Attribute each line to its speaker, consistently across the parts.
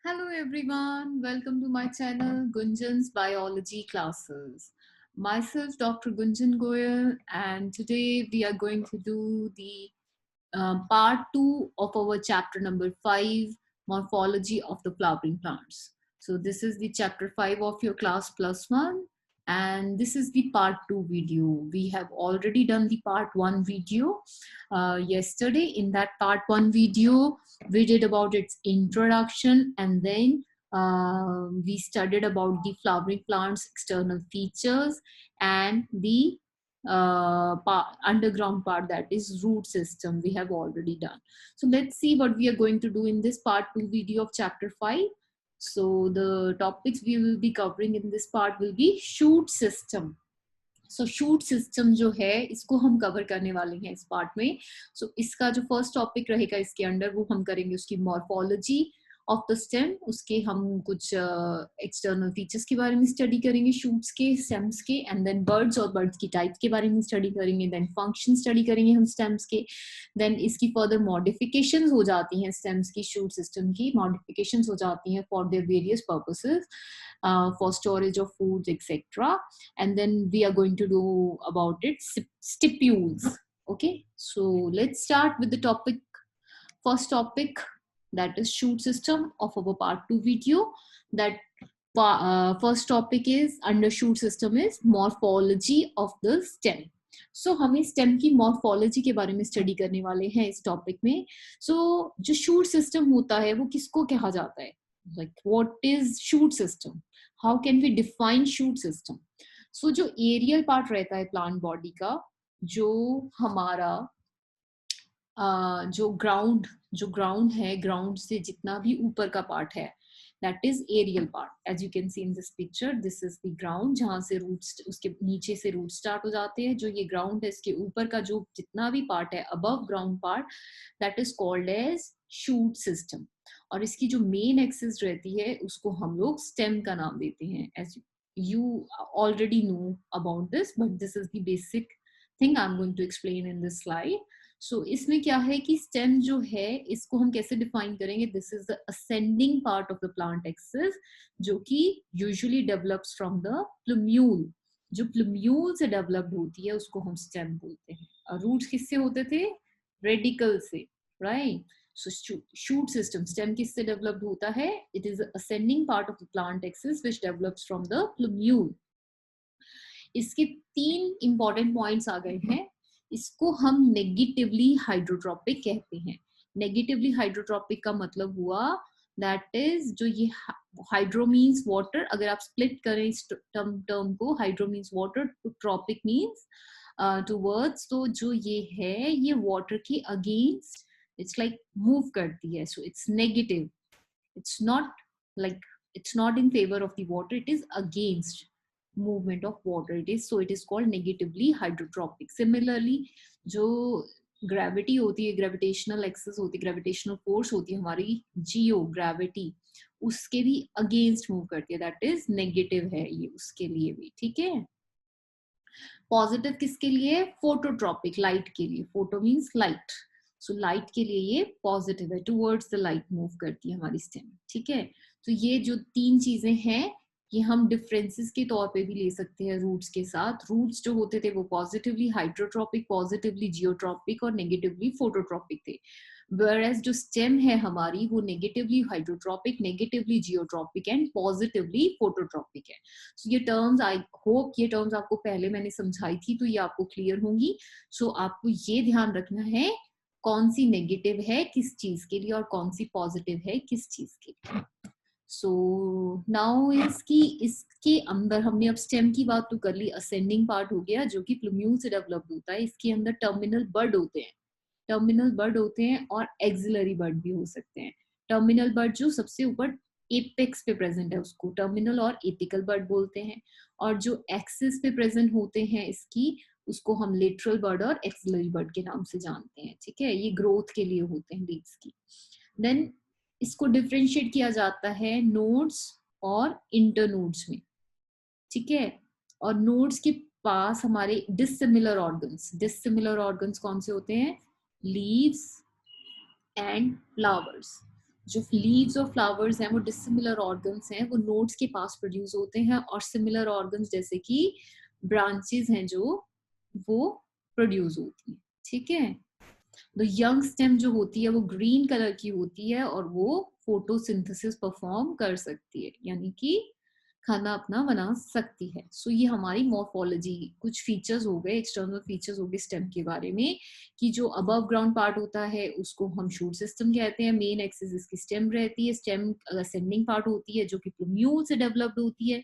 Speaker 1: Hello everyone, welcome to my channel Gunjan's Biology Classes. Myself Dr. Gunjan Goyal, and today we are going to do the part 2 of our chapter number 5, Morphology of the Flowering Plants. So this is the chapter 5 of your class plus 1, and this is the part 2 video. We have already done the part 1 video yesterday. In that part 1 video, we did about its introduction, and then we studied about the flowering plants external features and the underground part, that is root system, we have already done. So let's see what we are going to do in this part 2 video of chapter 5. So the topics we will be covering in this part will be shoot system. So shoot system जो है इसको हम cover करने वाले हैं इस part में. सो इसका जो फर्स्ट टॉपिक रहेगा इसके अंडर वो हम करेंगे उसकी मॉर्फोलॉजी ऑफ द स्टेम. उसके हम कुछ एक्सटर्नल फीचर्स के बारे में स्टडी करेंगे शूट्स के, स्टेम्स के, एंड देन बर्ड्स और बर्ड्स की टाइप के बारे में स्टडी करेंगे. देन फंक्शन स्टडी करेंगे हम स्टेम्स के. देन इसकी फर्दर मॉडिफिकेशंस हो जाती हैं स्टेम्स की, शूट सिस्टम की मॉडिफिकेशंस हो जाती हैं for their various purposes, for storage of foods, etc. And then we are going to do about it stipules. Okay, so let's start with the topic, first topic, that is shoot system of our part 2 video. That first topic is under shoot system is morphology of the stem. So हमें stem की morphology के बारे में study करने वाले हैं इस topic में. So जो शूट सिस्टम होता है वो किसको कहा जाता है, like what is shoot system, how can we define shoot system. So जो एरियल पार्ट रहता है प्लांट बॉडी का, जो हमारा जो ग्राउंड है, ग्राउंड से जितना भी ऊपर का पार्ट है, that is aerial part. As you can see in this picture, this is the ground, जहाँ से रूट्स, उसके नीचे से रूट स्टार्ट हो जाते हैं. जो ये ग्राउंड है इसके ऊपर का जो जितना भी पार्ट है, above ground part, that is called as shoot system. और इसकी जो मेन एक्सिस रहती है उसको हम लोग स्टेम का नाम देते हैं. As you already know about this, but this is the basic thing I'm going to explain in this slide. सो इसमें क्या है कि स्टेम जो है इसको हम कैसे डिफाइन करेंगे. This is the ascending part of the plant axis, जो कि usually develops from the plumule. जो प्लूम्यूल से डेवलप्ड होती है उसको हम स्टेम बोलते हैं. और रूट्स किससे होते थे? रेडिकल से, राइट. सो शूट सिस्टम, स्टेम किससे डेवलप्ड होता है? It is ascending part of the plant axis which develops from the plumule. इसके 3 इंपॉर्टेंट पॉइंट्स आ गए हैं. इसको हम नेगेटिवली हाइड्रोट्रॉपिक कहते हैं. नेगेटिवली हाइड्रोट्रॉपिक का मतलब हुआ दैट इज जो ये हाइड्रो मीन्स वाटर, अगर आप स्प्लिट करें इस टर्म को, hydro means water, tropic means towards, तो जो ये है ये वाटर के अगेंस्ट इट्स लाइक मूव करती है. So it's negative, it's not in favour of the water, it is against movement of water. It is called negatively hydrotropic. Similarly, जो gravity होती है, ग्रेविटेशनल एक्सेस होती है, ग्रेविटेशनल फोर्स होती है हमारी, जियो ग्रेविटी, उसके भी अगेंस्ट मूव करती है, दैट इज नेगेटिव है ये उसके लिए भी. ठीक है. पॉजिटिव किसके लिए? फोटोट्रॉपिक, लाइट के लिए. Photo means light, so light के लिए ये पॉजिटिव है, टूवर्ड्स द लाइट मूव करती है हमारी स्टेम. ठीक है. तो ये जो 3 चीजें हैं ये हम डिफरेंसेस के तौर पे भी ले सकते हैं रूट्स के साथ. रूट्स जो होते थे वो पॉजिटिवली हाइड्रोट्रॉपिक, पॉजिटिवली जियोट्रॉपिक और नेगेटिवली फोटोट्रॉपिक थे. whereas जो स्टेम है हमारी वो negatively hydrotropic, negatively geotropic and positively phototropic है. सो ये टर्म्स, आई होप ये टर्म्स आपको पहले मैंने समझाई थी तो ये आपको क्लियर होंगी. सो आपको ये ध्यान रखना है कौन सी नेगेटिव है किस चीज के लिए और कौन सी पॉजिटिव है किस चीज के लिए. सो नाउ इसके अंदर हमने अब स्टेम की बात तो कर ली. असेंडिंग पार्ट हो गया जो कि प्लूम्यूल से डेवलप होता है. इसके अंदर टर्मिनल बर्ड होते हैं, टर्मिनल बर्ड होते हैं और एक्सिलरी बर्ड भी हो सकते हैं. टर्मिनल बर्ड जो सबसे ऊपर एपेक्स पे प्रेजेंट है उसको टर्मिनल और एपिकल बर्ड बोलते हैं. और जो एक्सिस पे प्रेजेंट होते हैं इसकी, उसको हम लेटरल बर्ड और एक्सिलरी बर्ड के नाम से जानते हैं. ठीक है. ये ग्रोथ के लिए होते हैं लीव्स की. देन इसको डिफरेंशिएट किया जाता है नोड्स और इंटरनोड्स में. ठीक है. और नोड्स के पास हमारे डिसिमिलर ऑर्गन्स कौन से होते हैं? Leaves and flowers. जो लीव्स और फ्लावर्स हैं वो डिसिमिलर ऑर्गन्स हैं, वो नोड्स के पास प्रोड्यूस होते हैं, और सिमिलर ऑर्गन्स जैसे कि ब्रांचेस हैं जो वो प्रोड्यूस होती हैं, ठीक है। तो यंग स्टेम जो होती है वो ग्रीन कलर की होती है और वो फोटोसिंथेसिस परफॉर्म कर सकती है, यानी कि खाना अपना बना सकती है। सो ये हमारी मॉर्फोलॉजी, कुछ फीचर्स हो गए, एक्सटर्नल फीचर्स हो गए स्टेम के बारे में, कि जो अबव ग्राउंड पार्ट होता है उसको हम शूट सिस्टम कहते हैं, मेन एक्सिस इसकी स्टेम रहती है, स्टेम असेंडिंग पार्ट होती है जो कि प्लूम्यूल से डेवलप्ड होती है।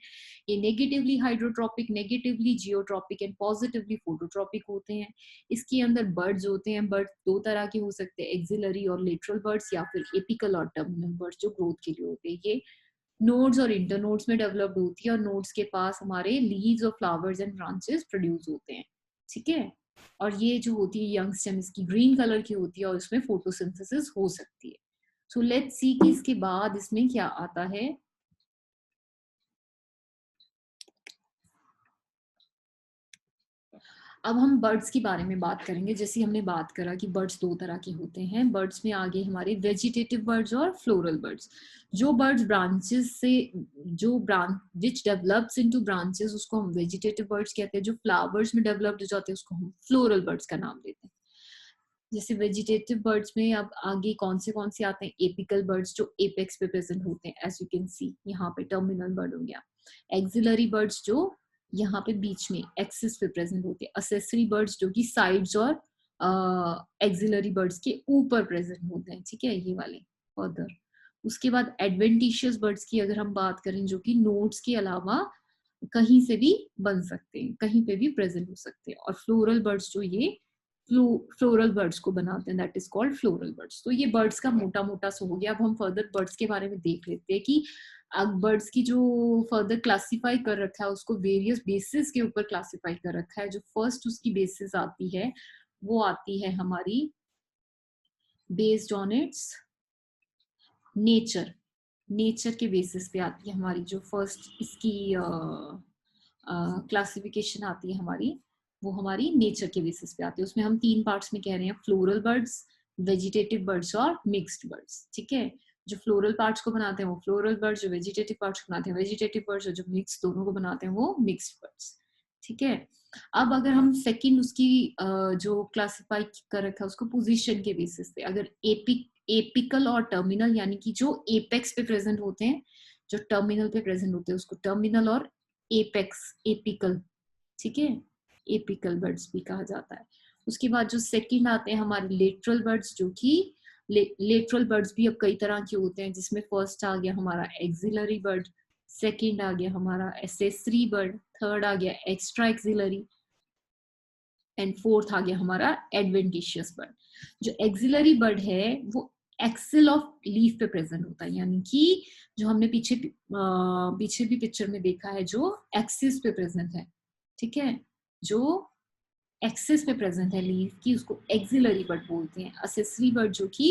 Speaker 1: ये negatively hydrotropic, negatively geotropic and positively phototropic होते हैं। इसके अंदर बर्ड्स होते हैं, बर्ड्स दो तरह के हो सकते हैं, एक्सिलरी और लेटरल बर्ड्स, या फिर एपिकल और टर्मिनल बर्ड्स जो ग्रोथ के लिए होते हैं। ये नोड्स और इंटरनोड्स में डेवलप्ड होती है, और नोड्स के पास हमारे लीव्स और फ्लावर्स एंड ब्रांचेस प्रोड्यूस होते हैं, ठीक है। और ये जो होती है यंग स्टेम, इसकी ग्रीन कलर की होती है और इसमें फोटोसिंथेसिस हो सकती है। सो लेट्स सी कि इसके बाद इसमें क्या आता है। अब हम बर्ड्स के बारे में बात करेंगे। जैसे हमने बात करा कि बर्ड्स दो तरह के होते हैं, बर्ड्स में आगे हमारे वेजिटेटिव बर्ड्स और फ्लोरल बर्ड्स। जो बर्ड्स ब्रांचेस से, जो branch which develops into branches, उसको हम वेजिटेटिव बर्ड्स कहते हैं। जो फ्लावर्स में डेवलप्ड हो जाते हैं उसको हम फ्लोरल बर्ड्स का नाम देते हैं। जैसे वेजिटेटिव बर्ड्स में अब आगे कौन से आते हैं, एपिकल बर्ड्स जो एपेक्स पे प्रेजेंट होते हैं, एज यू कैन सी यहाँ पे टर्मिनल बर्ड हो गया। एक्सिलरी बर्ड्स जो यहाँ पे बीच में एक्सिस पे प्रेजेंट होते हैं। असेसरी बर्ड्स जो कि साइड्स और एक्सिलरी बर्ड्स के ऊपर प्रेजेंट होते हैं, ठीक है, ये वाले। फर्दर उसके बाद एडवेंटिशियस बर्ड्स की अगर हम बात करें, जो कि नोड्स के अलावा कहीं से भी बन सकते हैं, कहीं पे भी प्रेजेंट हो सकते हैं। और फ्लोरल बर्ड्स जो ये फ्लोरल बर्ड्स को बनाते हैं, that is called floral birds. तो ये बर्ड्स का मोटा मोटा सा हो गया। अब हम फर्दर बर्ड्स के बारे में देख लेते हैं कि बर्ड्स की जो फर्दर क्लासिफाई कर रखा है उसको वेरियस बेसिस के ऊपर क्लासिफाई कर रखा है। जो फर्स्ट उसकी बेसिस आती है वो आती है हमारी based on it's nature. Nature के बेसिस पे आती है हमारी जो फर्स्ट इसकी क्लासिफिकेशन आती है हमारी, वो हमारी नेचर के बेसिस पे आती है। उसमें हम तीन पार्ट्स में कह रहे हैं, फ्लोरल बर्ड्स, वेजिटेटिव बर्ड्स और मिक्स्ड बर्ड्स, ठीक है। जो फ्लोरल पार्ट्स को बनाते हैं वो फ्लोरल बर्ड्स, जो वेजिटेटिव पार्ट्स को बनाते हैं वेजिटेटिव बर्ड्स, और जो मिक्स दोनों को बनाते हैं वो मिक्स्ड बर्ड्स, ठीक है। अब अगर हम सेकंड उसकी जो क्लासिफाई कर रखा है उसको पोजीशन के बेसिस पे, अगर एपिकल और टर्मिनल, यानी कि जो एपेक्स पे प्रेजेंट होते हैं, जो टर्मिनल पे प्रेजेंट होते हैं उसको टर्मिनल और एपेक्स, एपिकल, ठीक है, एपिकल बर्ड्स भी कहा जाता है। उसके बाद जो सेकंड आते हैं हमारे लेटरल बर्ड्स, जो कि लेटरल बर्ड्स भी अब कई तरह के होते हैं, जिसमें फर्स्ट आ गया हमारा एक्सिलरी बर्ड, सेकंड आ गया हमारा एसेसरी बर्ड, थर्ड आ गया एक्स्ट्रा एक्सिलरी, एंड फोर्थ आ गया हमारा एडवेंटिशियस बर्ड। जो एक्सिलरी बर्ड है वो एक्सिल ऑफ लीफ पे प्रेजेंट होता है, यानी कि जो हमने पीछे भी पिक्चर में देखा है, जो एक्सिस पे प्रेजेंट है, ठीक है, जो एक्सिस पे प्रेजेंट है लीफ की, उसको एक्सिलरी बर्ड बोलते हैं। असेसरी बर्ड जो कि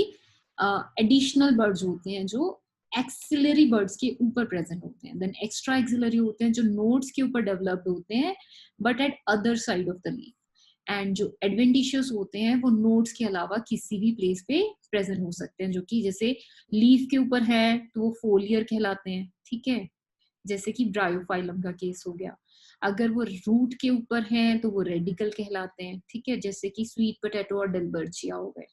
Speaker 1: एडिशनल बर्ड्स होते हैं, जो एक्सिलरी बर्ड्स के ऊपर प्रेजेंट होते हैं। देन एक्स्ट्रा एक्सिलरी होते हैं जो नोड्स के ऊपर डेवलप्ड होते हैं but at other side of the leaf. And जो एडवेंटिशियस होते हैं वो नोड्स के अलावा किसी भी प्लेस पे प्रेजेंट हो सकते हैं, जो कि जैसे लीफ के ऊपर है तो वो फोलियर कहलाते हैं, ठीक है, जैसे कि ब्रायोफाइलम का केस हो गया। अगर वो रूट के ऊपर है तो वो रेडिकल कहलाते हैं, ठीक है, जैसे कि स्वीट पोटैटो और डेल्बर्जिया हो गए।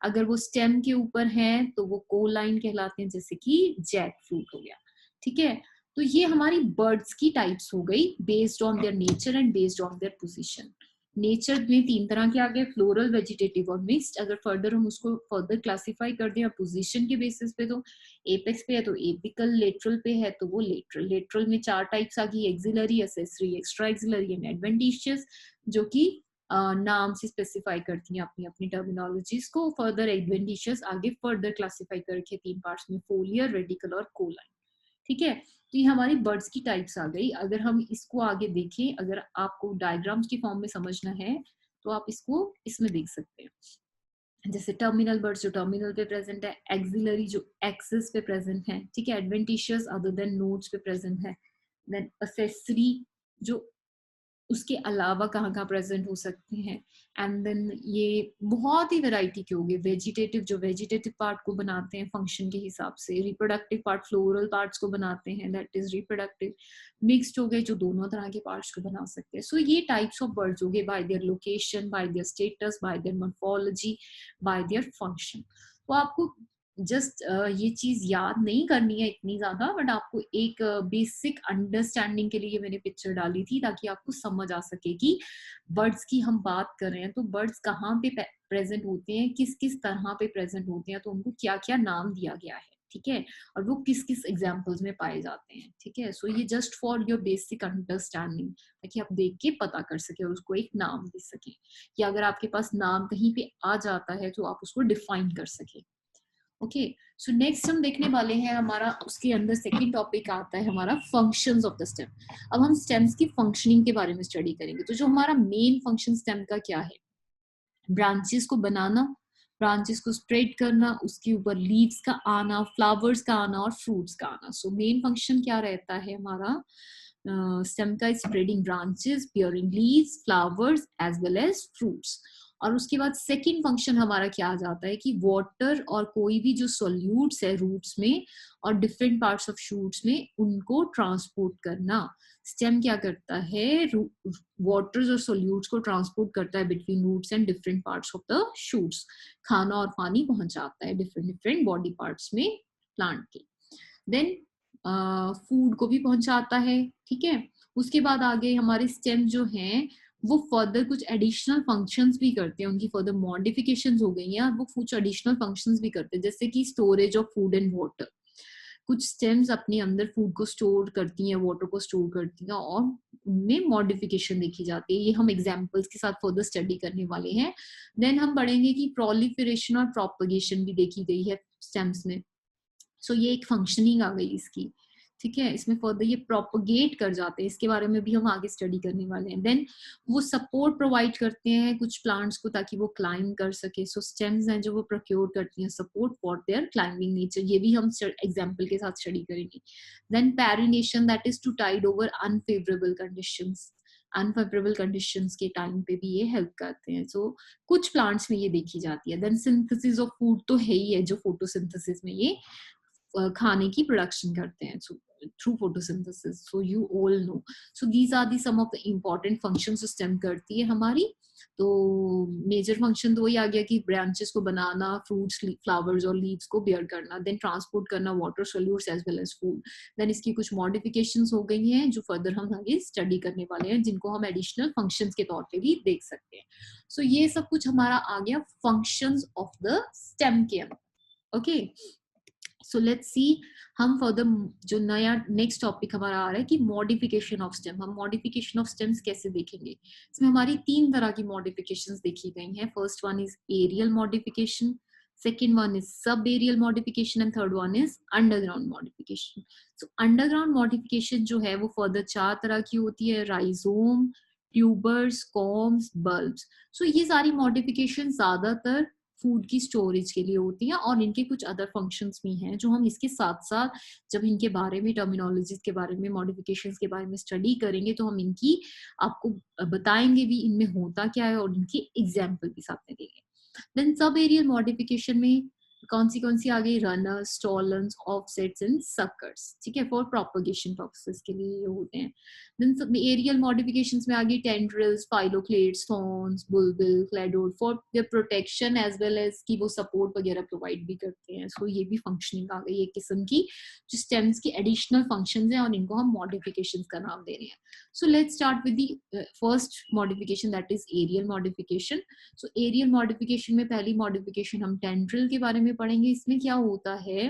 Speaker 1: अगर वो स्टेम के ऊपर है तो वो कोलाइन कहलाते हैं, जैसे कि जैक फ्रूट हो गया, ठीक है। तो ये हमारी बर्ड्स की टाइप्स हो गई based on their nature and based on their position. Nature में तीन तरह के आ गए, फ्लोरल, वेजिटेटिव और मिक्स्ड। अगर फर्दर हम उसको फर्दर क्लासिफाई कर दें पोजीशन के बेसिस पे, तो एपेक्स पे है तो एपिकल, लेटरल पे है तो वो लेटरल। लेटरल में चार टाइप्स आ गई, axillary, accessory, extra axillary and adventitious, जो कि नाम से स्पेसिफाई करती हैं अपनी अपनी टर्मिनोलॉजीज को। फर्दर एडवेंटिशियस आगे फर्दर क्लासिफाई करके तीन पार्ट्स में, फोलियर, रेडिकल और कोलाइन, ठीक है। तो ये हमारी बर्ड्स की टाइप्स आ गई। अगर हम इसको आगे देखें, अगर आपको डायग्राम्स की फॉर्म में समझना है तो आप इसको इसमें देख सकते हैं। जैसे टर्मिनल बर्ड्स जो टर्मिनल पे प्रेजेंट है, एक्सिलरी जो एक्सिस पे प्रेजेंट है, ठीक है, एडवेंटिशियस अदर देन नोड्स पे प्रेजेंट है, देन असेसरी जो उसके अलावा कहाँ कहाँ प्रेजेंट हो सकते हैं। एंड देन ये बहुत ही वैरायटी के हो गए। वेजिटेटिव, जो वेजिटेटिव पार्ट को बनाते हैं फंक्शन के हिसाब से, रिप्रोडक्टिव पार्ट फ्लोरल पार्ट्स को बनाते हैं, दैट इज रिप्रोडक्टिव। मिक्स्ड हो गए जो दोनों तरह के पार्ट्स को बना सकते हैं। सो ये टाइप्स ऑफ बर्ड्स हो गए bye their location, bye their status, bye there morphology, bye their function. तो आपको जस्ट ये चीज याद नहीं करनी है इतनी ज्यादा, बट आपको एक बेसिक अंडरस्टैंडिंग के लिए मैंने पिक्चर डाली थी ताकि आपको समझ आ सके कि बर्ड्स की हम बात कर रहे हैं तो बर्ड्स कहाँ पे प्रेजेंट होते हैं, किस किस तरह पे प्रेजेंट होते हैं, तो उनको क्या क्या नाम दिया गया है, ठीक है, और वो किस किस एग्जाम्पल्स में पाए जाते हैं, ठीक है। सो ये just for your basic understanding, ताकि आप देख के पता कर सके और उसको एक नाम दे सके, या अगर आपके पास नाम कहीं पे आ जाता है तो आप उसको डिफाइन कर सके। ओके, सो नेक्स्ट हम देखने वाले हैं, हमारा उसके अंदर सेकंड टॉपिक आता है हमारा फंक्शंस ऑफ द स्टेम। अब हम स्टेम्स की फंक्शनिंग के बारे में स्टडी करेंगे। तो जो हमारा मेन फंक्शन स्टेम का क्या है, ब्रांचेस को बनाना, ब्रांचेस को स्प्रेड करना, उसके ऊपर लीव्स का आना, फ्लावर्स का आना और फ्रूट्स का आना। सो मेन फंक्शन क्या रहता है हमारा स्टेम का, spreading branches, bearing leaves, flowers as well as fruits. और उसके बाद सेकेंड फंक्शन हमारा क्या आ जाता है कि वाटर और कोई भी जो सोल्यूट्स है रूट्स में और डिफरेंट पार्ट्स ऑफ शूट्स में, उनको ट्रांसपोर्ट करना। स्टेम क्या करता है, वाटर्स और सोल्यूट्स को ट्रांसपोर्ट करता है between roots and different parts of the shoots. खाना और पानी पहुंचाता है डिफरेंट डिफरेंट बॉडी पार्ट्स में प्लांट के। देन फूड को भी पहुंचाता है, ठीक है। उसके बाद आगे हमारे स्टेम जो हैं वो फर्दर कुछ एडिशनल फंक्शंस भी करते हैं, उनकी फर्दर मॉडिफिकेशंस हो गई हैं, वो कुछ एडिशनल फंक्शंस भी करते हैं, जैसे कि storage of food and water. कुछ स्टेम्स अपने अंदर फूड को स्टोर करती हैं, वाटर को स्टोर करती हैं, और उनमें मॉडिफिकेशन देखी जाती है। ये हम एग्जांपल्स के साथ फर्दर स्टडी करने वाले हैं। देन हम पढ़ेंगे कि प्रोलिफरेशन और प्रोपगेशन भी देखी गई है स्टेम्स में। सो ये एक फंक्शनिंग आ गई इसकी, ठीक है। इसमें फर्दर ये प्रोपगेट कर जाते हैं, इसके बारे में भी हम आगे स्टडी करने वाले हैं। देन वो सपोर्ट प्रोवाइड करते हैं कुछ प्लांट्स को ताकि वो क्लाइंब कर सके। सो स्टेम्स हैं जो वो प्रोक्योर करती हैं support for their climbing nature, ये भी हम एग्जाम्पल के साथ स्टडी करेंगे। Then perennation, that is to tide over unfavourable conditions, unfavourable conditions के टाइम पे भी ये हेल्प करते हैं। सो कुछ प्लांट्स में ये देखी जाती है। देन सिंथेसिस ऑफ फूड तो है ही है, जो फोटोसिंथेसिस में ये खाने की प्रोडक्शन करते हैं through photosynthesis. So you all know, so these are the some of the important functions stem करती है हमारी। तो मेजर फंक्शन तो वही आ गया कि ब्रांचेस को बनाना, फ्रूट्स, फ्लावर्स और लीव्स को बेयर करना, देन ट्रांसपोर्ट करना water solutes as well as food. Then इसकी कुछ मॉडिफिकेशंस हो गई हैं जो फर्दर हम आगे स्टडी करने वाले हैं, जिनको हम एडिशनल फंक्शंस के तौर पे भी देख सकते हैं। सो ये सब कुछ हमारा आ गया फंक्शंस ऑफ द स्टेम के अंदर। ओके, सो लेट्स सी हम फर्दर जो नया नेक्स्ट टॉपिक हमारा आ रहा है कि मॉडिफिकेशन ऑफ स्टेम। हम मॉडिफिकेशन ऑफ स्टेम्स कैसे देखेंगे। इसमें हमारी तीन तरह की मॉडिफिकेशंस देखी गई हैं। First one is aerial modification, second one is sub aerial modification and third one is underground modification. So underground modification जो है वो फर्दर चार तरह की होती है, rhizome, tubers, corms, bulbs. So ये सारी मॉडिफिकेशन ज्यादातर फूड की स्टोरेज के लिए होती है, और इनके कुछ अदर फंक्शंस भी हैं जो हम इसके साथ साथ जब इनके बारे में, टर्मिनोलॉजीज के बारे में, मॉडिफिकेशंस के बारे में स्टडी करेंगे तो हम इनकी आपको बताएंगे भी इनमें होता क्या है, और इनकी एग्जाम्पल भी साथ में देंगे। देन सब एरियल मॉडिफिकेशन में कौन सी आ गई, रनर्स, स्टॉलन्स, ऑफसेट्स एंड सकर्स, ठीक है, फॉर प्रोपगेशन पर्पसेस के लिए ये होते हैं। देन सब एरियल मॉडिफिकेशंस में आ गई tendrils, phylloclades, thorns, bulbil, cladode, for their protection as well as कि वो सपोर्ट वगैरह प्रोवाइड भी करते हैं। सो ये भी फंक्शनिंग आ गई एक किस्म की, जो स्टेम्स की एडिशनल फंक्शंस हैं और इनको हम मॉडिफिकेशंस का नाम दे रहे हैं। So let's start with the first modification, that is aerial modification. So aerial modification में पहली मॉडिफिकेशन हम टेंड्रिल के बारे में पढ़ेंगे। इसमें क्या होता है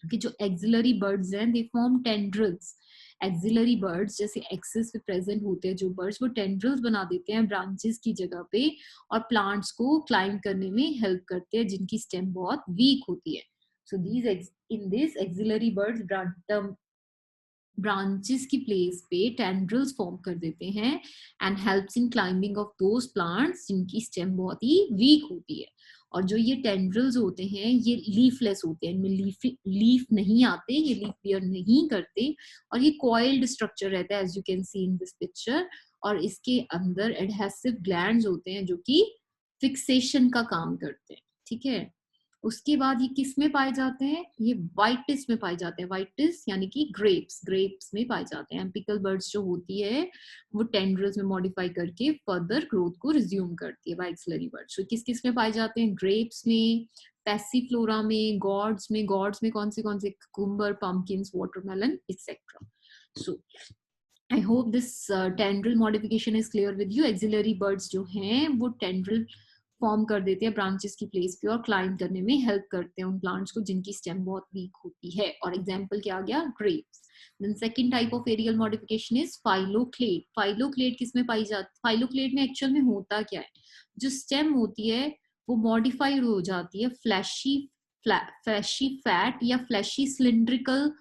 Speaker 1: कि जो एक्सिलरी बर्ड्स हैं they form tendrils. Axillary birds जैसे एक्सिस पे प्रेजेंट होते हैं जो बर्ड्स, वो टेंड्रिल्स बना देते हैं ब्रांचेस की जगह पे, और प्लांट्स को क्लाइंब करने में हेल्प करते हैं जिनकी स्टेम बहुत वीक होती है। So these in this axillary birds branches की प्लेस पे टेंड्रिल्स फॉर्म कर देते हैं and helps in climbing of those plants जिनकी स्टेम बहुत ही वीक होती है। और जो ये टेंड्रिल्स होते हैं ये लीफलेस होते हैं, इनमें लीफ नहीं आते, ये लीफ बियर नहीं करते, और ये कॉइल्ड स्ट्रक्चर रहता है as you can see in this picture. और इसके अंदर एडहेसिव ग्लैंड्स होते हैं जो कि फिक्सेशन का काम करते हैं, ठीक है। उसके बाद ये किस में पाए जाते हैं, ये वाइटिस में पाए जाते हैं, वाइटिस यानी कि ग्रेप्स, ग्रेप्स में पाए जाते हैं। एम्पिकल बर्ड्स जो होती है वो टेंड्रल्स में मॉडिफाई करके फर्दर ग्रोथ को रिज्यूम करती है। एक्सिलरी बर्ड्स तो किस किस में पाए जाते हैं, ग्रेप्स में, पैसिफ्लोरा में, गॉड्स में। गॉड्स में कौन से cucumber, pumpkins, watermelon etcetera. So I hope this tendril modification is clear with you. Axillary buds जो हैं वो टेंड्रल फॉर्म कर देते हैं ब्रांचेस की प्लेस पे और क्लाइंब करने में हेल्प करते हैं उन प्लांट्स को जिनकी स्टेम बहुत वीक होती है। और एग्जांपल क्या आ गया, grapes. Then second type of aerial modification is phylloclade. Phylloclade किसमें पाई जाती, फाइलोक्लेड में एक्चुअल में होता क्या है, जो स्टेम होती है वो मॉडिफाइड हो जाती है फ्लैशी फैट या फ्लैशी सिलिंड्रिकल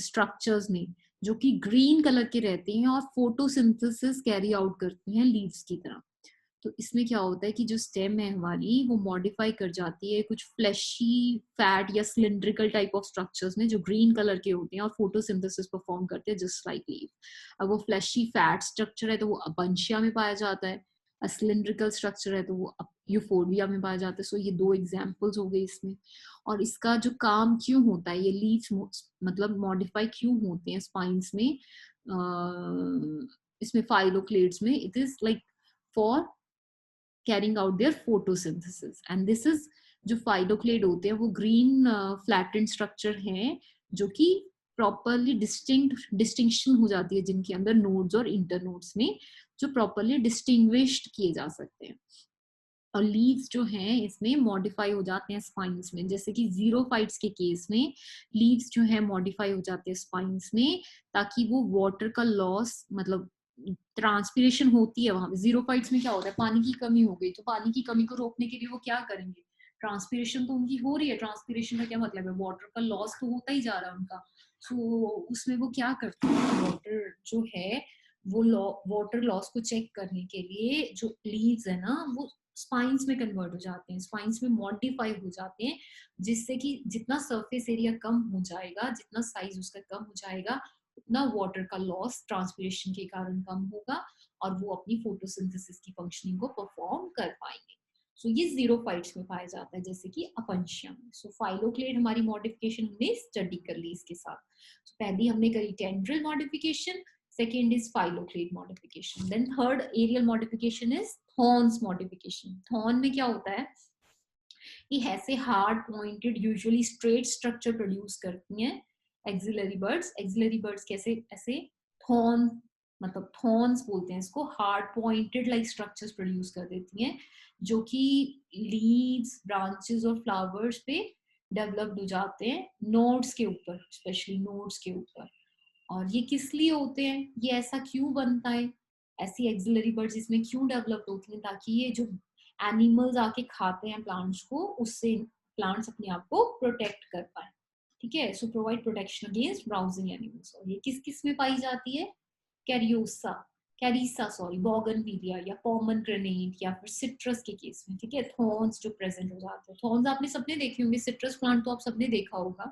Speaker 1: स्ट्रक्चर्स में, जो कि ग्रीन कलर के रहते हैं और फोटोसिंथेसिस कैरी आउट करते हैं लीव्स की तरह। तो इसमें क्या होता है कि जो स्टेम है हमारी वो मॉडिफाई कर जाती है कुछ फ्लैशी फैट या सिलिंड्रिकल टाइप ऑफ स्ट्रक्चर्स में जो ग्रीन कलर के होते हैं और फोटोसिंथेसिस परफॉर्म करते हैं जस्ट लाइक लीव। अब वो फ्लैशी फैट स्ट्रक्चर है तो वो अपंशिया में पाया जाता है, सिलिंड्रिकल स्ट्रक्चर है तो वो यूफोर्बिया में पाया जाता है। सो ये दो एग्जाम्पल्स हो गए इसमें। और इसका जो काम क्यों होता है, ये लीव्स मतलब मॉडिफाई क्यों होते हैं स्पाइन्स में, इसमें फाइलोक्लेड्स में, it is like for carrying out their photosynthesis and this is जो फाइलोक्लेड होते हैं वो ग्रीन फ्लैटेंड स्ट्रक्चर हैं जो कि प्रॉपरली डिस्टिंक्शन हो जाती है जिनके अंदर नोड्स और इंटरनोड्स में, जो प्रॉपरली डिस्टिंग्विश्ड किए जा सकते हैं। और लीव्स जो हैं इसमें मॉडिफाई हो जाते हैं स्पाइन्स में, जैसे कि जीरोफाइट्स के केस में लीव्स जो है मॉडिफाई हो जाते हैं स्पाइन्स में ताकि वो वाटर का लॉस, मतलब ट्रांसपिरेशन होती है वहां पे। जीरोफाइट्स में क्या होता है, पानी की कमी हो गई तो पानी की कमी को रोकने के लिए वो क्या करेंगे, ट्रांसपिरेशन तो उनकी हो रही है। ट्रांसपिरेशन का क्या मतलब है, वाटर का लॉस तो होता ही जा रहा है उनका। सो उसमें वो क्या करते हैं, वाटर जो है वो वाटर लॉस को चेक करने के लिए जो लीव्स है ना वो स्पाइन्स में कन्वर्ट हो जाते हैं, स्पाइन्स में मॉडिफाई हो जाते हैं, जिससे कि जितना सरफेस एरिया कम हो जाएगा, जितना साइज उसका कम हो जाएगा, उतना वाटर का लॉस ट्रांसपिरेशन के कारण कम होगा और वो अपनी फोटोसिंथेसिस की फंक्शनिंग को परफॉर्म कर पाएंगे। सो ये जीरोफाइट्स में पाया जाता है जैसे कि अपंशिया में। सो फाइलोक्लेड हमारी मॉडिफिकेशन हमने स्टडी कर ली इसके साथ। पहली हमने करी tendril modification, second is phylloclade modification, then third aerial modification is thorns modification। thorn में क्या होता है, ये ऐसे hard pointed usually straight structure produce करती हैं एक्सिलरी बर्ड्स। एक्सिलरी बर्ड्स कैसे, ऐसे थॉर्न, मतलब थॉर्न्स बोलते हैं इसको, hard pointed like structures produce कर देती हैं जो कि लीव्स, ब्रांचेस और फ्लावर्स पे डेवलप्ड हो जाते हैं नोड्स के ऊपर, स्पेशली नोड्स के ऊपर। और ये किस लिए होते हैं, ये ऐसा क्यों बनता है, ऐसी एक्सिलरी बर्ड्स इसमें क्यों डेवलप होती हैं, ताकि ये जो एनिमल्स आके खाते हैं प्लांट्स को उससे प्लांट्स अपने आप को प्रोटेक्ट कर पाए। ठीक है, so provide protection against browsing animals. और ये किस किस में पाई जाती है, कैरिसा सॉरी बोगनविलिया या पोमेग्रेनेट या फिर सिट्रस के केस में। ठीक है, थॉर्न्स जो प्रेजेंट हो जाते हैं, थॉर्न्स आपने सबने देखे होंगे, सिट्रस प्लांट तो आप सबने देखा होगा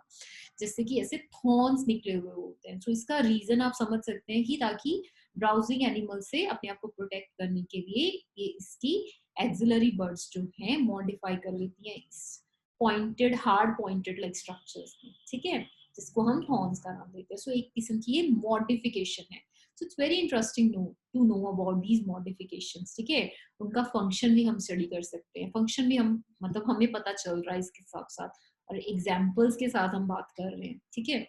Speaker 1: जैसे कि ऐसे थॉर्न्स निकले हुए होते हैं। तो इसका रीजन आप समझ सकते हैं कि ताकि ब्राउजिंग एनिमल से अपने आप को प्रोटेक्ट करने के लिए ये इसकी एक्सिलरी बर्ड्स जो हैं मॉडिफाई कर लेती हैं इस pointed, hard pointed like structures में। ठीक है, जिसको हम थॉर्न्स का नाम देते हैं। सो एक किस्म की ये मॉडिफिकेशन है। So it's very interesting to know about these modifications। ठीक है, उनका फंक्शन भी हम स्टडी कर सकते हैं, फंक्शन भी हम मतलब हमें पता चल रहा है इसके साथ साथ, और एग्जाम्पल्स के साथ हम बात कर रहे हैं। ठीक है,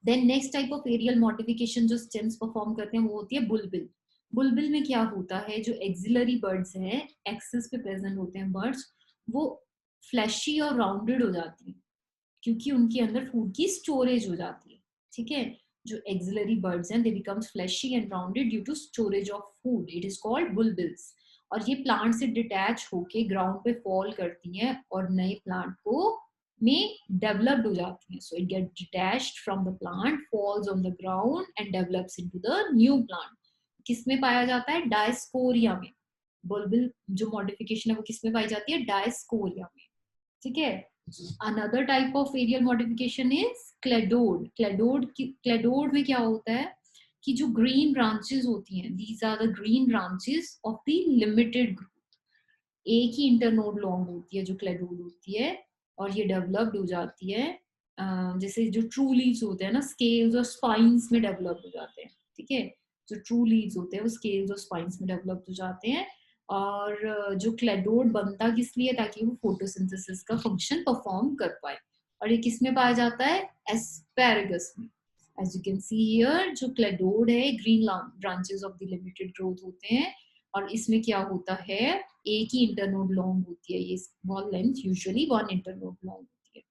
Speaker 1: then next type of aerial modification जो स्टेम्स परफॉर्म करते हैं वो होती है बुलबिल। बुलबिल में क्या होता है, जो एक्सिलरी बर्ड्स हैं, एक्सिस पे प्रेजेंट होते हैं बर्ड्स, वो फ्लैशी और राउंडेड हो जाती है क्योंकि उनके अंदर फूड की स्टोरेज हो जाती है। ठीक है, जो एक्सिलरी बर्ड्स हैं they becomes fleshy and rounded due to storage of food, it is called bulbils. और ये प्लांट से डिटैच होके ग्राउंड पे फॉल करती हैं और नए प्लांट को में डेवलप्ड हो जाती हैं। So it get detached from the plant, falls on the ground and develops into the new plant. किसमें पाया जाता है, डायस्कोरिया में। बुलबिल जो मॉडिफिकेशन है वो किसमें पाई जाती है, डायस्कोरिया में। ठीक है, another type of aerial modification is cladode। Cladode में क्या होता है, कि जो ग्रीन ब्रांचेस होती हैं, these are the green branches of the limited growth. एक ही इंटरनोड लॉन्ग होती है जो क्लेडोड होती है, और ये डेवलप्ड हो जाती है जैसे जो ट्रू लीव्स होते हैं ना, स्केल्स और स्पाइंस में डेवलप हो जाते हैं। ठीक है, जो ट्रू लीव्स होते हैं वो स्केल्स और स्पाइंस में डेवलप हो जाते हैं। और जो क्लेडोड बनता किस लिए, ताकि वो फोटोसिंथेसिस का फंक्शन परफॉर्म कर पाए। और ये किस में पाया जाता है, एस्पैरागस में। As you can see here, जो क्लेडोड है green branches of the limited growth होते हैं, और इसमें क्या होता है, एक ही इंटरनोड लॉन्ग होती है, ये wall length usually 1 internode long होती है।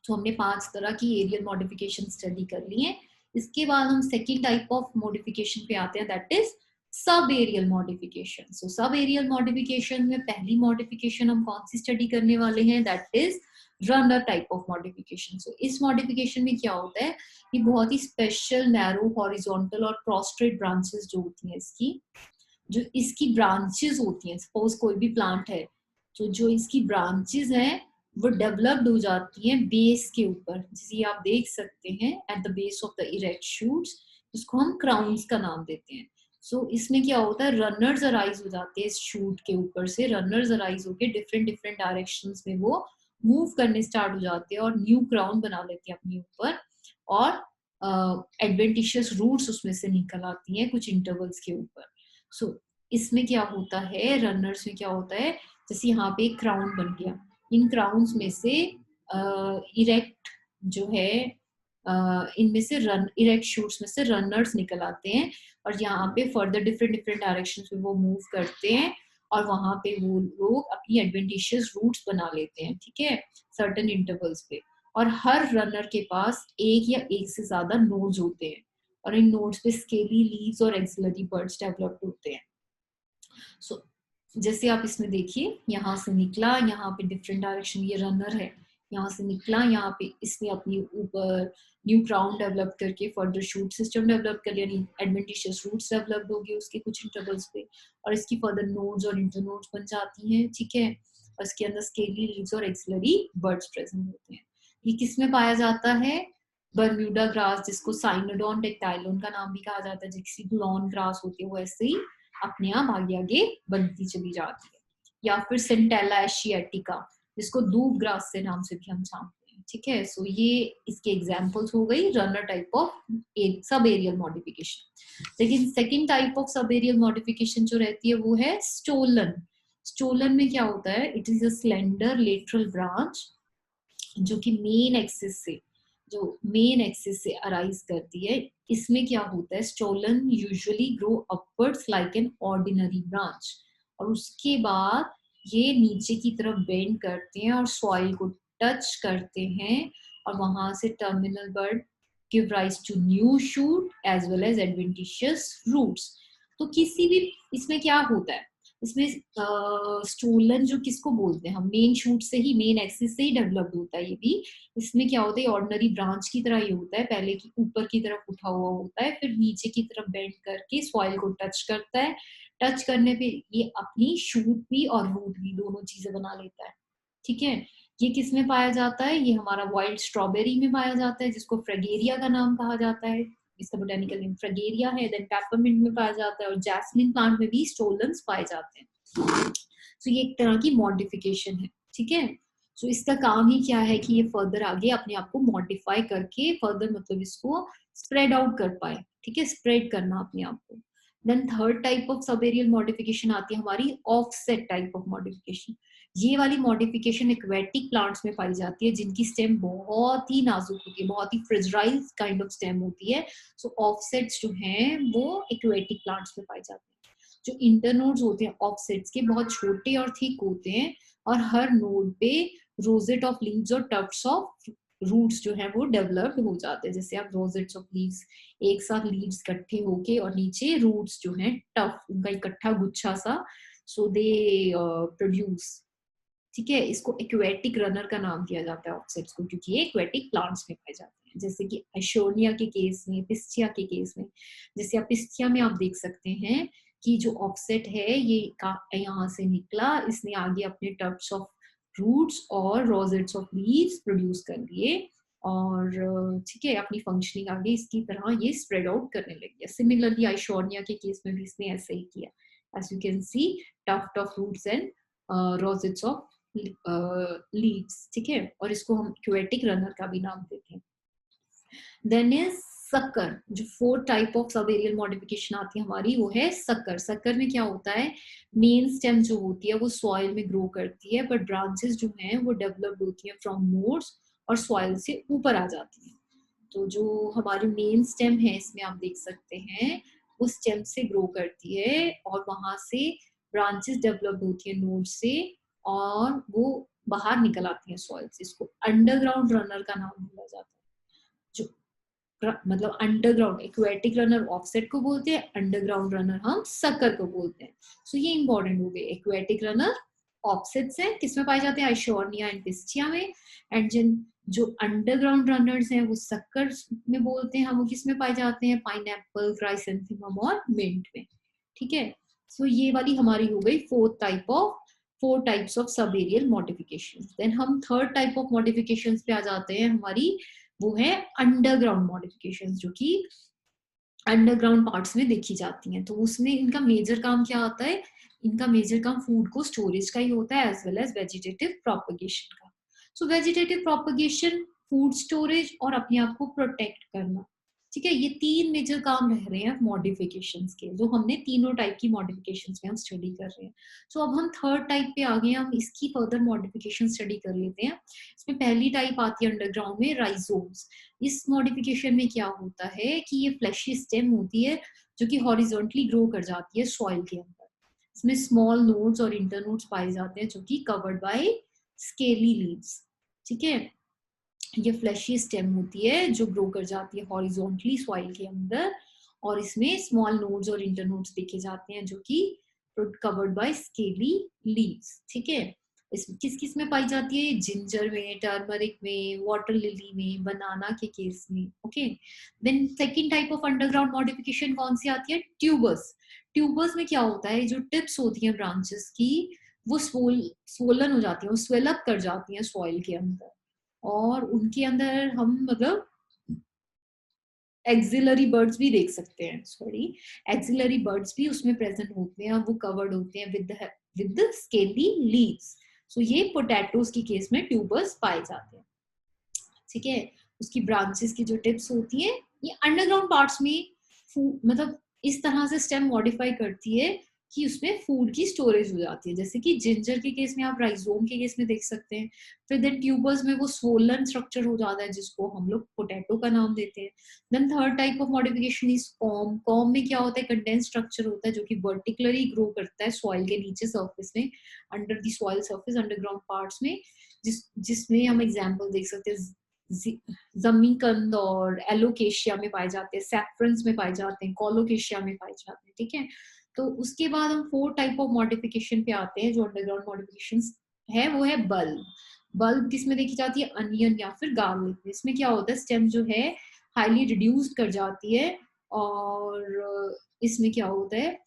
Speaker 1: तो हमने 5 तरह की एरियल मॉडिफिकेशन स्टडी कर ली है। इसके बाद हम सेकेंड टाइप ऑफ मॉडिफिकेशन पे आते हैं, that is sub aerial modification. So sub aerial modification में पहली मॉडिफिकेशन हम कौन सी स्टडी करने वाले हैं, that is runner type of modification. So इस मॉडिफिकेशन में क्या होता है, ये बहुत ही स्पेशल नैरो हॉरिजॉन्टल और क्रॉस्ट्रेट ब्रांचेस जो होती हैं इसकी, जो इसकी ब्रांचेस होती हैं, सपोज कोई भी प्लांट है तो जो इसकी ब्रांचेस हैं वो डेवलप्ड हो जाती हैं बेस के ऊपर, जिसे आप देख सकते हैं at the base of the erect shoots, जिसको हम क्राउन्स का नाम देते हैं। सो इसमें क्या होता है, रनर्स अराइज हो जाते हैं इस शूट के ऊपर से, रनर्स अराइज होके डिफरेंट डिफरेंट डायरेक्शंस में वो मूव करने स्टार्ट हो जाते हैं और न्यू क्राउन बना लेते हैं अपने ऊपर, और एडवेंटिशियस रूट्स उसमें से निकल आती हैं कुछ इंटरवल्स के ऊपर। सो इसमें क्या होता है, रनर्स में क्या होता है, जैसे यहाँ पे एक क्राउन बन गया, इन क्राउन्स में से इरेक्ट जो है इनमें से इरेक्ट शूट्स में से रनर्स निकल आते हैं, और यहाँ पे फर्दर डिफरेंट डिफरेंट डायरेक्शंस में वो मूव करते हैं, और वहां पे वो लोग अपनी एडवेंटिशियस रूट्स बना लेते हैं, ठीक है, सर्टेन इंटरवल्स पे। और हर रनर के पास एक या एक से ज्यादा नोड्स होते हैं, और इन नोड्स पे स्केली लीव्स और एक्सिलरी बर्ड्स डेवलप होते हैं। सो जैसे आप इसमें देखिए, यहाँ से निकला, यहाँ पे डिफरेंट डायरेक्शन, ये रनर है, यहाँ से निकला, यहाँ पे इसने अपनी ऊपर न्यू क्राउन डेवलप करके फर्दर शूट सिस्टम डेवलप कर लिया, एडवेंटिशियस रूट्स डेवलप हो गए उसके कुछ इंटरवल्स पे, और इसकी फर्दर नोड्स और इंटरनोड्स बन जाती हैं, ठीक है, और इसके अंदर स्केली लीव्स और एक्सिलरी बर्ड्स प्रेजेंट होते हैं। ये किस में पाया जाता है, बर्म्यूडा ग्रास, जिसको साइनोडोन टेक्टाइलोन का नाम भी कहा जाता है, जिसकी लॉन ग्रास होती है वो ऐसे ही अपने आप आगे आगे बनती चली जाती है। या फिर सेंटेला एशियाटिका, जिसको दूब ग्रास से नाम से भी हम जानते हैं, ठीक है। सो ये इसके एग्जांपल्स हो गई runner type of sub aerial modification. लेकिन second type of sub aerial modification जो रहती है वो है स्टोलन। स्टोलन में क्या होता है, it is a slender lateral branch जो कि मेन एक्सिस से अराइज करती है। इसमें क्या होता है, stolon usually grow upwards like an ordinary branch, और उसके बाद ये नीचे की तरफ बेंड करते हैं और सॉइल को टच करते हैं, और वहां से terminal bud give rise to new shoot as well as adventitious roots. तो किसी भी इसमें क्या होता है, इसमें स्टोलन जो किसको बोलते हैं हम, मेन शूट से ही, मेन एक्सिस से ही डेवलप्ड होता है ये भी। इसमें क्या होता है, ऑर्डिनरी ब्रांच की तरह ही होता है, पहले की ऊपर की तरफ उठा हुआ होता है, फिर नीचे की तरफ बेंड करके सॉइल को टच करता है, टच करने पे ये अपनी शूट भी और रूट भी दोनों चीजें बना लेता है, ठीक है। ये किस में पाया जाता है, ये हमारा वाइल्ड स्ट्रॉबेरी में पाया जाता है, जिसको फ्रेगेरिया का नाम कहा जाता है, इसका बोटेनिकल नेम फ्रेगेरिया है। देन पेपरमिंट में पाया जाता है, और जैस्मिन प्लांट में भी स्टोलन्स पाए जाते हैं। सो ये एक तरह की मॉडिफिकेशन है, ठीक है। सो इसका काम ही क्या है कि ये फर्दर आगे अपने आप को मॉडिफाई करके फर्दर मतलब इसको स्प्रेड आउट कर पाए, ठीक है, स्प्रेड करना अपने आप को। Then third type of sub aerial modification आती है हमारी ऑफसेट टाइप ऑफ मॉडिफिकेशन। ये वाली मॉडिफिकेशन एक्वेटिक प्लांट्स में पाई जाती है, जिनकी स्टेम बहुत ही नाजुक होती है, बहुत ही फ्रेजाइल काइंड ऑफ स्टेम होती है। सो ऑफसेट्स जो हैं वो एक्वेटिक प्लांट्स में पाए जाते हैं। जो इंटरनोड्स होते हैं ऑफसेट्स के, बहुत छोटे और थिक होते हैं, और हर नोड पे रोजेट ऑफ लीव्स और टफ्ट्स ऑफ रूट्स जो है वो डेवलप्ड हो जाते हैं। जैसे आप रोजेट्स ऑफ लीव्स, एक साथ लीव्स इकट्ठे होके, और नीचे रूट्स जो हैं टफ, उनका इकट्ठा गुच्छा सा, सो दे प्रोड्यूस, ठीक है। इसको एक्वेटिक रनर का नाम दिया जाता है ऑफसेट्स को, क्योंकि ये एक्वेटिक प्लांट्स में पाए जाते हैं, जैसे कि एशोनिया के केस में, पिस्टिया के केस में। जैसे आप पिस्टिया में आप देख सकते हैं कि जो ऑफसेट है ये यहाँ से निकला, इसने आगे अपने टफ्ट्स ऑफ रूट्स और रोजेट्स ऑफ लीव्स प्रोड्यूस कर लिए, और ठीक है, अपनी फंक्शनिंग आगे इसकी तरह ये स्प्रेड आउट करने लगी है। सिमिलरली आइशोर्निया के केस में भी इसने ऐसे ही किया। As you can see tuft of roots and rosettes of leaves, ठीक है, और इसको हम क्वेटिक रनर का भी नाम देते हैं। देन इज सक्कर, जो fourth type of sub aerial modification आती है हमारी, वो है सक्कर। सक्कर में क्या होता है, मेन स्टेम जो होती है वो सॉइल में ग्रो करती है, बट ब्रांचेस जो हैं वो डेवलप्ड होती हैं फ्रॉम नोड्स और सॉइल से ऊपर आ जाती है। तो जो हमारी मेन स्टेम है इसमें आप देख सकते हैं वो स्टेम से ग्रो करती है और वहां से ब्रांचेस डेवलप्ड होती है नोड से और वो बाहर निकल आती है सॉइल से। इसको अंडरग्राउंड रनर का नाम बोला जाता है। जो मतलब अंडरग्राउंड एक्वेटिक रनर ऑफसेट को बोलते हैं, अंडरग्राउंड रनर हम सक्कर को बोलते हैं। सो ये इंपॉर्टेंट हो गए। एक्वेटिक रनर ऑफसेट से किसमें पाए जाते हैं, आइशोर्निया एंड पिस्टिया में। एंड जिन जो अंडरग्राउंड रनर्स हैं वो सक्कर में बोलते हैं हम, वो किसमें पाए जाते हैं, पाइनएप्पल, क्राइसेंथेमम और मिंट में, ठीक है। सो ये वाली हमारी हो गई four types of sub aerial modification. Then हम थर्ड टाइप ऑफ मॉडिफिकेशन पे आ जाते हैं, हमारी वो है अंडरग्राउंड मॉडिफिकेशंस, जो कि अंडरग्राउंड पार्ट्स में देखी जाती हैं। तो उसमें इनका मेजर काम क्या होता है, इनका मेजर काम फूड को स्टोरेज का ही होता है, as well as vegetative propagation का। So vegetative propagation, food storage और अपने आप को प्रोटेक्ट करना, ठीक है, ये तीन मेजर काम रह रहे हैं मॉडिफिकेशंस के, जो हमने तीनों टाइप की मॉडिफिकेशंस में हम स्टडी कर रहे हैं। सो अब हम थर्ड टाइप पे आ गए हैं, हम इसकी फर्दर मॉडिफिकेशन स्टडी कर लेते हैं। इसमें पहली टाइप आती है अंडरग्राउंड में राइजोम्स। इस मॉडिफिकेशन में क्या होता है कि ये फ्लैशी स्टेम होती है जो कि हॉरिजॉन्टली ग्रो कर जाती है सॉइल के अंदर। इसमें स्मॉल नोड्स और इंटरनोड्स पाए जाते हैं जो कि कवर्ड बाय स्केली लीव्स, ठीक है। ये फ्लैशी स्टेम होती है जो ग्रो कर जाती है हॉरिजॉन्टली सॉइल के अंदर, और इसमें स्मॉल नोड्स और इंटरनोड्स देखे जाते हैं जो कि कवर्ड बाय स्केली लीव्स, ठीक है। इसमें किस किस में पाई जाती है, जिंजर में, टर्मरिक में, वाटर लिली में, बनाना के केस में, okay. Then second type of underground modification कौन सी आती है, ट्यूबर्स। ट्यूबर्स में क्या होता है, जो टिप्स होती हैं ब्रांचेस की वो स्वोलन हो जाती है, वो स्वेल अप कर जाती हैं सॉइल के अंदर, और उनके अंदर हम मतलब एक्सिलरी बर्ड्स भी देख सकते हैं, सॉरी, एक्सिलरी बर्ड्स भी उसमें प्रेजेंट होते हैं और वो कवर्ड होते हैं विद द स्केली लीव्स। सो ये पोटैटोज की केस में ट्यूबर्स पाए जाते हैं, ठीक है। उसकी ब्रांचेस की जो टिप्स होती है ये अंडरग्राउंड पार्ट्स में मतलब इस तरह से स्टेम मॉडिफाई करती है कि उसमें फूड की स्टोरेज हो जाती है, जैसे कि जिंजर के केस में आप राइजोम के केस में देख सकते हैं। फिर देन ट्यूबर्स में वो स्वोलन स्ट्रक्चर हो जाता है जिसको हम लोग पोटैटो का नाम देते हैं। Then third type of modification is corm. Corm में क्या होता है, कंडेंस स्ट्रक्चर होता है जो कि वर्टिकली ग्रो करता है सॉइल के नीचे सर्फेस में, under the soil surface, underground parts में, जिसमें हम एग्जाम्पल देख सकते हैं, जमीकंद और एलोकेशिया में पाए जाते हैं, सैफ्रन्स में पाए जाते हैं, कोलोकेशिया में पाए जाते हैं, ठीक है। तो उसके बाद हम फोर टाइप ऑफ मॉडिफिकेशन पे आते हैं जो अंडरग्राउंड मॉडिफिकेशन है, वो है बल्ब। बल्ब किसमें देखी जाती है, अनियन या फिर गार्लिक में। इसमें क्या होता है, स्टेम जो है हाईली रिड्यूस्ड कर जाती है और इसमें क्या होता है,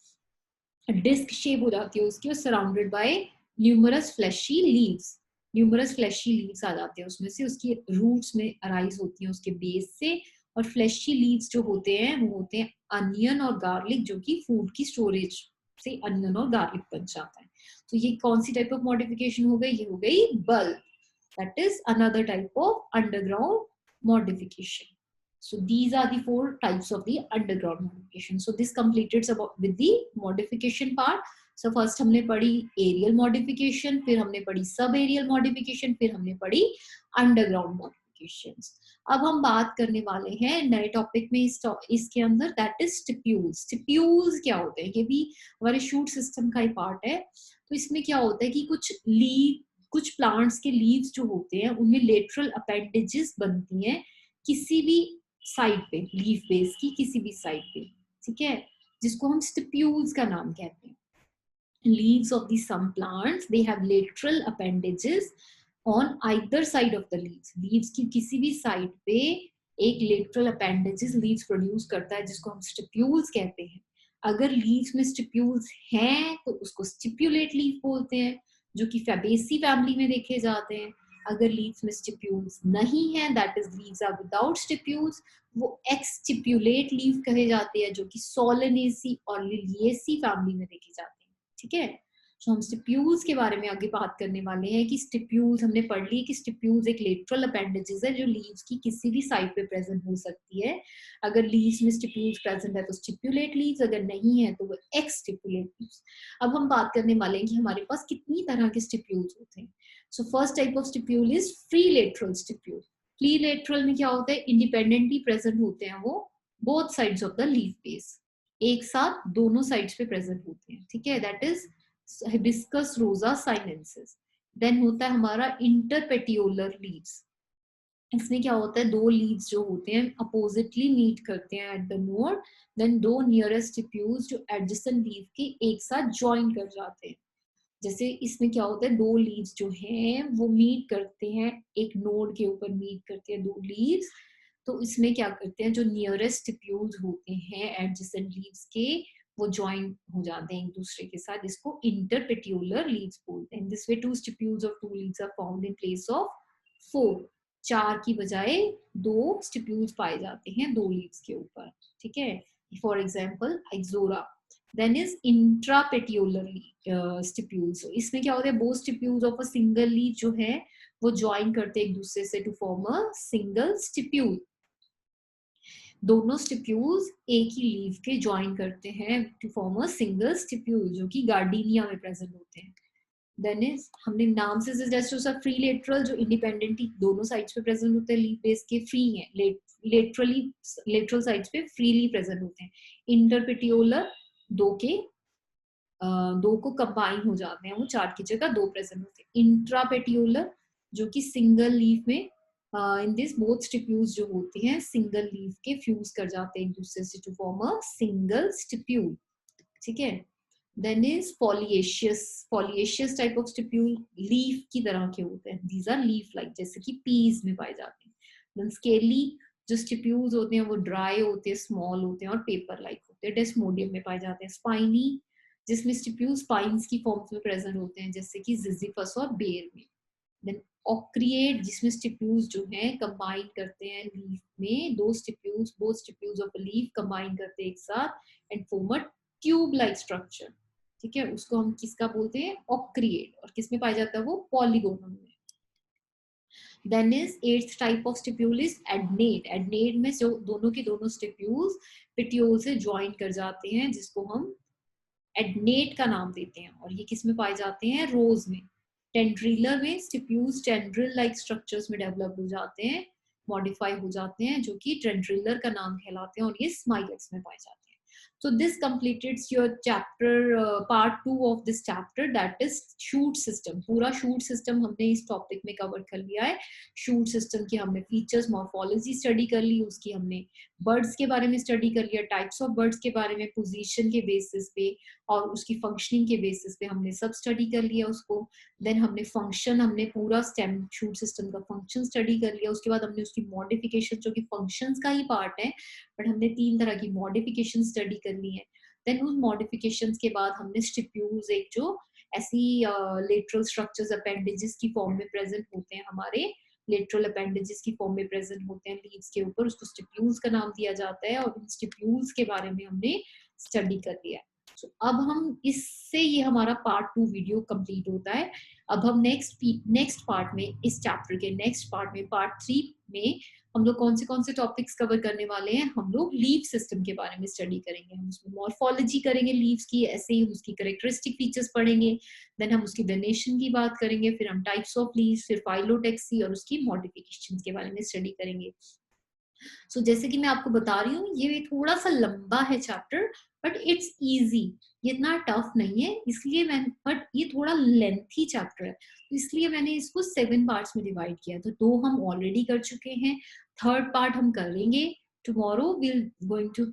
Speaker 1: डिस्क शेप हो जाती है उसकी, और surrounded by numerous fleshy leaves. Numerous fleshy leaves आ जाते हैं उसमें से, उसकी रूट्स में अराइज होती हैं उसके बेस से, और फ्लैशी लीव्स जो होते हैं वो होते हैं अनियन और गार्लिक, जो कि फूड की स्टोरेज से अनियन और गार्लिक बन जाता है। तो ये कौन सी टाइप ऑफ मॉडिफिकेशन हो गई, ये हो गई bulb. That is another type of underground modification. So these are the four types of the underground modification. So this completed about with the modification part. So first हमने पढ़ी aerial modification, फिर हमने पढ़ी sub aerial modification, फिर हमने पढ़ी underground modifications. अब हम बात करने वाले हैं नए टॉपिक में इसके अंदर, दैट इज स्टिप्यूल्स। स्टिप्यूल्स क्या होते हैं, ये भी हमारे शूट सिस्टम का ही पार्ट है। तो इसमें क्या होता है कि कुछ प्लांट्स के लीव्स जो होते हैं उनमें लेटरल अपेंडेजेस बनती हैं किसी भी साइड पे, लीफ बेस की किसी भी साइड पे, ठीक है, जिसको हम स्टिप्यूल्स का नाम कहते हैं। Leaves of the some plants they have lateral appendages on either side of the leaves. Leaves की किसी भी साइड पे एक lateral appendages leaves प्रोड्यूस करता है जिसको हम स्टिप्यूल्स कहते हैं। अगर लीव्स में स्टिप्यूल्स हैं तो उसको स्टिप्यूलेट लीफ बोलते हैं, जो कि फैबेसी फैमिली में देखे जाते हैं। अगर लीव्स में स्टिप्यूल्स नहीं है, that is leaves are without stipules, वो एक्सटिप्यूलेट लीव कहे जाते हैं, जो कि सोलेनेसी और लिलिएसी फैमिली में देखे जाते हैं। ठीक है, तो हम स्टिप्यूल्स के बारे में आगे बात करने वाले हैं कि स्टिप्यूल्स हमने पढ़ ली कि स्टिप्यूल्स एक लेटरल अपेंडेजेस है जो लीव्स की किसी भी साइड पे प्रेजेंट हो सकती है। अगर लीव्स में स्टिप्यूल्स प्रेजेंट है तो स्टिप्यूलेट लीव्स, अगर नहीं है तो वो एक्सटिप्यूलेट लीव्स। अब हम बात करने वाले हैं कि हमारे पास कितनी तरह के स्टिप्यूल्स होते हैं। So first type of stipule is free lateral stipule. Free lateral में क्या होता है, इंडिपेंडेंटली प्रेजेंट होते हैं वो both sides of the leaf base, एक साथ दोनों साइड्स पे प्रेजेंट होते हैं। ठीक है, दैट इज हिबिस्कस रोजा साइनेंसिस। देन होता है हमारा इंटरपेटियोलर लीव्स। इसमें क्या होता है, दो लीव्स जो होते हैं अपोजिटली मीट करते हैं एट द नोड, देन दो नियरेस्ट स्टिप्यूल्स जो एडजेसेंट लीव के एक साथ ज्वाइन कर जाते हैं। जैसे इसमें क्या होता है, दो लीव्स जो हैं वो मीट करते हैं, एक नोड के ऊपर मीट करते हैं दो लीव्स, तो इसमें क्या करते हैं, जो नियरेस्ट स्टिप्यूल्स होते हैं एडजेसेंट लीव्स के, वो ज्वाइन हो जाते हैं एक दूसरे के साथ, इसको इंटरपेटियोलर लीव्स बोलते हैं। This way two stipules of two leaves are found in place of 4, 4 की बजाय 2 स्टिप्यूल्स पाए जाते हैं दो लीव्स के ऊपर। ठीक है, for example ixora. Then is intrapetiolar stipules. इसमें क्या होता है, both stipules of a single leaf जो है वो ज्वाइन करते हैं एक दूसरे से to form a single stipule. दोनों स्टिप्यूल्स एक ही लीव के ज्वाइन करते हैं to form a single stipule, जो कि गार्डीनिया में प्रेजेंट होते हैं। देन इज, हमने नाम से सजेस्ट हो सब फ्री लेटरल, जो इंडिपेंडेंटली दोनों साइड्स पे प्रेजेंट होते हैं, लीफ बेस के फ्री हैं, लेटरली लेटरल साइड्स पे फ्रीली प्रेजेंट होते हैं। इंटरपेटियोलर, दो के दो को कंबाइन हो जाते हैं, वो 4 की जगह 2 प्रेजेंट होते हैं। इंट्रापेटियोलर, जो कि सिंगल लीफ में इन दिस बोथ स्टिप्यूल्स जो होते हैं सिंगल लीफ के फ्यूज कर जाते हैं एक दूसरे से to form a single stipule. ठीक है, then is foliaceous. Foliaceous type of stipule leaf की तरह के होते हैं, दीज आर लीफ लाइक, जैसे कि पीज में पाए जाते हैं। देन स्केली, जो स्टिप्यूल्स होते हैं वो ड्राई होते हैं, स्मॉल होते हैं और पेपर लाइक होते हैं, डेस्मोडियम में पाए जाते हैं। स्पाइनी, जिसमें स्टिप्यूल्स स्पाइन्स की फॉर्म्स में प्रेजेंट होते हैं, जैसे कि जिजिफस और बेर में। देन ऑक्रिएट, जिसमें स्टिप्यूल्स जो हैं कंबाइन करते हैं लीफ में, दो stipules, both stipules of a leaf combine करते हैं एक साथ and form a tube like structure. ठीक है, उसको हम किसका बोलते हैं, ऑक्रिएट। और किसमें पाया जाता है वो, पॉलीगोनम में। Then is eighth type of stipule is adnate. Adnate में जो दोनों के दोनों स्टिप्यूल्स पिट्यूल से ज्वाइन कर जाते हैं, जिसको हम एडनेट का नाम देते हैं, और ये किस में पाए जाते हैं, रोज में। टेंड्रिलर में स्टिप्यूल्स टेंड्रिल लाइक स्ट्रक्चर्स में डेवलप हो जाते हैं, मॉडिफाई हो जाते हैं, जो कि टेंड्रिलर का नाम कहलाते हैं, और ये स्माइलेक्स में पाए जाते हैं। So this completes your chapter part 2 of this chapter, that is shoot system. पूरा shoot system हमने इस टॉपिक में कवर कर लिया है। shoot system की हमने फीचर्स, मॉर्फोलॉजी स्टडी कर ली, उसकी हमने बर्ड्स के बारे में स्टडी कर लिया, टाइप्स ऑफ बर्ड्स के बारे में पोजीशन के बेसिस पे और उसकी फंक्शनिंग के बेसिस पे हमने सब स्टडी कर लिया उसको। देन हमने फंक्शन, हमने पूरा स्टेम शूट सिस्टम का फंक्शन स्टडी कर लिया। उसके बाद हमने उसकी मॉडिफिकेशन, जो कि फंक्शंस का ही पार्ट है, बट हमने 3 तरह की मॉडिफिकेशन स्टडी कर ली है। देन उस मॉडिफिकेशंस के बाद हमने स्टिप्यूल्स, एक जो ऐसी लेटरल स्ट्रक्चर्स अपेंडेजेस की फॉर्म में प्रेजेंट होते हैं, हमारे लेटरल अपेंडेजेस की फॉर्म में प्रेजेंट होते हैं लीव्स के ऊपर, उसको स्टिप्यूल्स का नाम दिया जाता है, और इन स्टिप्यूल्स के बारे में हमने स्टडी कर लिया। So, अब हम इससे ये हमारा पार्ट 2 वीडियो कंप्लीट होता है। अब हम नेक्स्ट पार्ट में, इस चैप्टर के नेक्स्ट पार्ट में, पार्ट 3 में हम लोग कौन से टॉपिक्स कवर करने वाले हैं, हम लोग लीव सिस्टम के बारे में स्टडी करेंगे। हम उसमें मॉर्फोलॉजी करेंगे लीव्स की, ऐसे ही उसकी कैरेक्टरिस्टिक फीचर्स पढ़ेंगे, देन हम उसकी वेनेशन की बात करेंगे, फिर हम टाइप्स ऑफ लीव्स, फिर फाइलोटेक्सी और उसकी मॉडिफिकेशंस के बारे में स्टडी करेंगे। सो जैसे कि मैं आपको बता रही हूँ, ये थोड़ा सा लंबा है चैप्टर, बट इट्स इजी, ये इतना टफ नहीं है, इसलिए बट ये थोड़ा लेंथी चैप्टर है, तो इसलिए मैंने इसको 7 पार्ट्स में डिवाइड किया। तो 2 हम ऑलरेडी कर चुके हैं, थर्ड पार्ट हम करेंगे tomorrow. we'll going to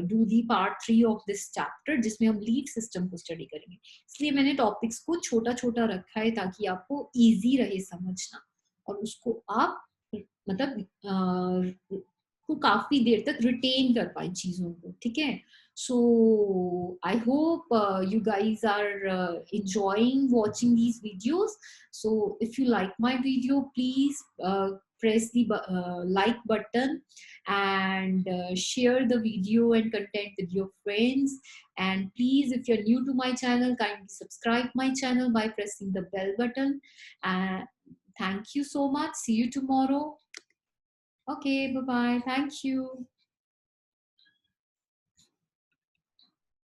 Speaker 1: do the part 3 of this chapter, जिसमें हम लीव सिस्टम को स्टडी करेंगे। इसलिए मैंने टॉपिक्स को छोटा छोटा रखा है ताकि आपको इजी रहे समझना, और उसको आप मतलब को काफी देर तक रिटेन कर पाए चीजों को, ठीक है। So I hope you guys are enjoying watching these videos. So if you like my video, please press the like button and share the video and content with your friends. And please, if you're new to my channel, kindly subscribe my channel by pressing the bell button. And thank you so much. See you tomorrow. Okay, bye bye. Thank you.